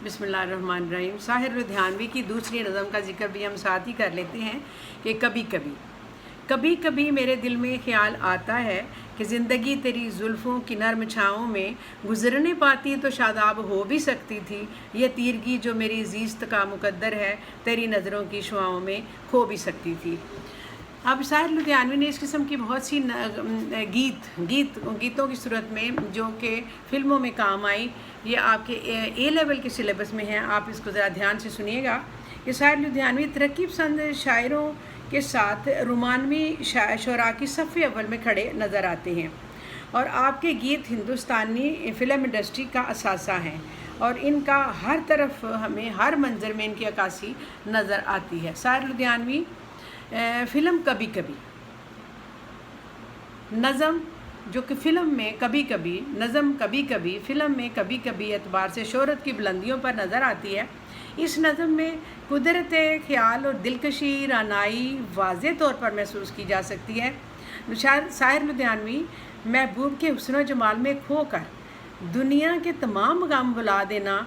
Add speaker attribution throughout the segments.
Speaker 1: بسم اللہ الرحمن الرحیم۔ ساحر لدھیانوی کی دوسری نظم کا ذکر بھی ہم ساتھ ہی کر لیتے ہیں کہ کبھی کبھی میرے دل میں خیال آتا ہے کہ زندگی تیری زلفوں کی نرم چھاؤں میں گزرنے پاتی تو شاداب ہو بھی سکتی تھی، یہ تیرگی جو میری زیست کا مقدر ہے تیری نظروں کی شعاؤں میں کھو بھی سکتی تھی۔ اب ساحر لدھیانوی نے اس قسم کی بہت سی گیتوں کی صورت میں جو کہ فلموں میں کام آئی، یہ آپ کے اے لیول کے سلیبس میں ہیں، آپ اس کو ذرا دھیان سے سنیے گا کہ ساحر لدھیانوی ترقی پسند شاعروں کے ساتھ رومانوی شعراء کی صف اول میں کھڑے نظر آتے ہیں، اور آپ کے گیت ہندوستانی فلم انڈسٹری کا اثاثہ ہیں، اور ان کا ہر طرف ہمیں ہر منظر میں ان کی عکاسی نظر آتی ہے۔ ساحر لدھیانوی فلم کبھی نظم جو کہ فلم میں کبھی نظم کبھی فلم میں کبھی اعتبار سے شہرت کی بلندیوں پر نظر آتی ہے۔ اس نظم میں قدرت خیال اور دلکشی رعنائی واضح طور پر محسوس کی جا سکتی ہے۔ ساحر لدھیانوی محبوب کے حسن و جمال میں کھو کر دنیا کے تمام غم بھلا دینا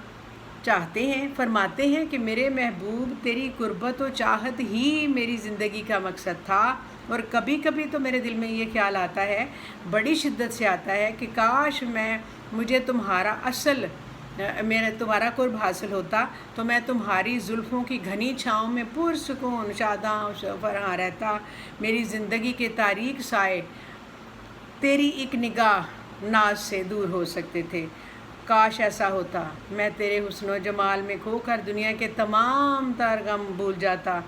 Speaker 1: چاہتے ہیں، فرماتے ہیں کہ میرے محبوب تیری قربت و چاہت ہی میری زندگی کا مقصد تھا، اور کبھی تو میرے دل میں یہ خیال آتا ہے، بڑی شدت سے آتا ہے کہ کاش مجھے تمہارا قرب حاصل ہوتا تو میں تمہاری زلفوں کی گھنی چھاؤں میں پرسکون شاداں فرحاں رہتا۔ میری زندگی کے تاریک سائے تیری ایک نگاہ ناز سے دور ہو سکتے تھے، کاش ایسا ہوتا، میں تیرے حسن و جمال میں کھو کر دنیا کے تمام تر غم بھول جاتا،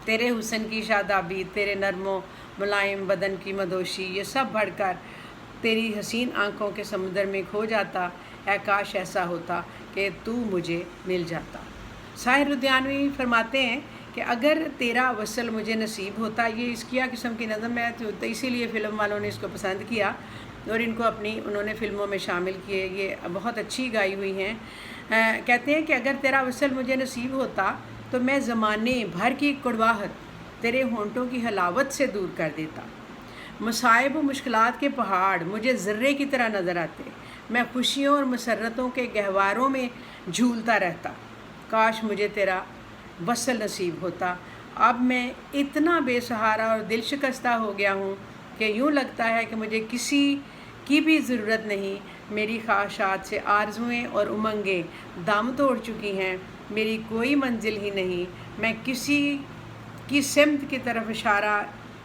Speaker 1: تیرے حسن کی شادابی، تیرے نرم و ملائم بدن کی مدوشی، یہ سب بڑھ کر تیری حسین آنکھوں کے سمندر میں کھو جاتا، اے کاش ایسا ہوتا کہ تو مجھے مل جاتا۔ ساحر لدھیانوی فرماتے ہیں کہ اگر تیرا وصل مجھے نصیب ہوتا، یہ اس کیا قسم کی نظم ہے تو اسی لیے فلم والوں نے اس کو پسند کیا اور ان کو انہوں نے فلموں میں شامل کیے، یہ بہت اچھی گائی ہوئی ہیں۔ کہتے ہیں کہ اگر تیرا وصل مجھے نصیب ہوتا تو میں زمانے بھر کی کڑواہٹ تیرے ہونٹوں کی حلاوت سے دور کر دیتا، مصائب و مشکلات کے پہاڑ مجھے ذرے کی طرح نظر آتے، میں خوشیوں اور مسرتوں کے گہواروں میں جھولتا رہتا، کاش مجھے تیرا وصل نصیب ہوتا۔ اب میں اتنا بے سہارا اور دل شکستہ ہو گیا ہوں کہ یوں لگتا ہے کہ مجھے کسی کی بھی ضرورت نہیں، میری خواہشات سے آرزوئیں اور امنگیں دم توڑ چکی ہیں، میری کوئی منزل ہی نہیں، میں کسی کی سمت کی طرف اشارہ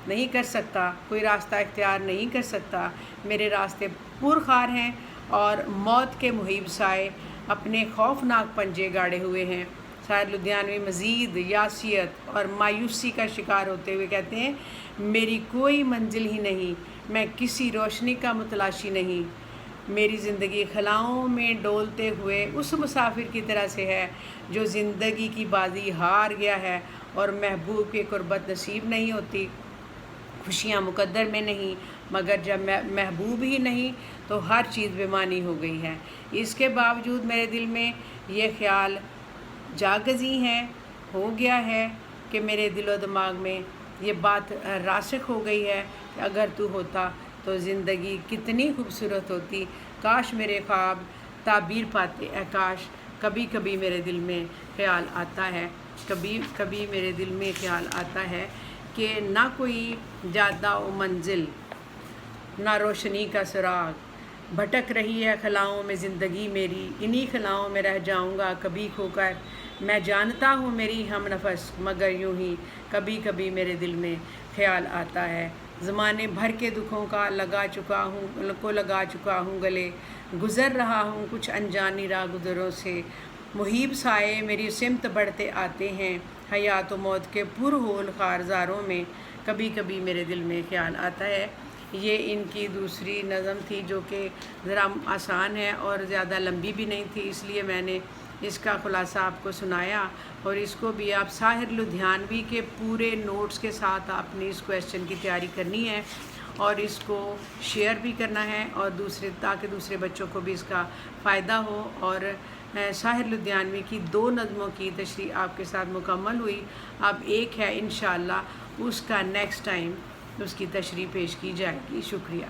Speaker 1: نہیں کر سکتا، کوئی راستہ اختیار نہیں کر سکتا، میرے راستے پرخار ہیں اور موت کے مہیب سائے اپنے خوفناک پنجے گاڑے ہوئے ہیں۔ ساحر لدھیانوی مزید یاسیت اور مایوسی کا شکار ہوتے ہوئے کہتے ہیں، میری کوئی منزل ہی نہیں، میں کسی روشنی کا متلاشی نہیں، میری زندگی خلاؤں میں ڈولتے ہوئے اس مسافر کی طرح سے ہے جو زندگی کی بازی ہار گیا ہے اور محبوب کی قربت نصیب نہیں ہوتی، خوشیاں مقدر میں نہیں، مگر جب محبوب ہی نہیں تو ہر چیز بے معنی ہو گئی ہے۔ اس کے باوجود میرے دل میں یہ خیال جاگزی ہو گیا ہے کہ میرے دل و دماغ میں یہ بات راسخ ہو گئی ہے کہ اگر تو ہوتا تو زندگی کتنی خوبصورت ہوتی، کاش میرے خواب تعبیر پاتے، اے کاش کبھی میرے دل میں خیال آتا ہے، کبھی میرے دل میں خیال آتا ہے کہ نہ کوئی جادہ و منزل، نہ روشنی کا سراغ، بھٹک رہی ہے خلاؤں میں زندگی میری، انہی خلاؤں میں رہ جاؤں گا کبھی کھو کر، میں جانتا ہوں میری ہم نفس، مگر یوں ہی کبھی میرے دل میں خیال آتا ہے، زمانے بھر کے دکھوں کا لگا چکا ہوں گلے، گزر رہا ہوں کچھ انجانی راہ گزروں سے، مہیب سائے میری سمت بڑھتے آتے ہیں، حیات و موت کے پرہول خارزاروں میں کبھی میرے دل میں خیال آتا ہے۔ یہ ان کی دوسری نظم تھی جو کہ ذرا آسان ہے اور زیادہ لمبی بھی نہیں تھی، اس لیے میں نے اس کا خلاصہ آپ کو سنایا، اور اس کو بھی آپ ساحر لدھیانوی کے پورے نوٹس کے ساتھ آپ نے اس کویسچن کی تیاری کرنی ہے اور اس کو شیئر بھی کرنا ہے، اور تاکہ دوسرے بچوں کو بھی اس کا فائدہ ہو۔ اور ساحر لدھیانوی کی 2 نظموں کی تشریح آپ کے ساتھ مکمل ہوئی، اب ایک ہے انشاءاللہ اس کا نیکسٹ ٹائم اس کی تشریح پیش کی جائے گی۔ شکریہ۔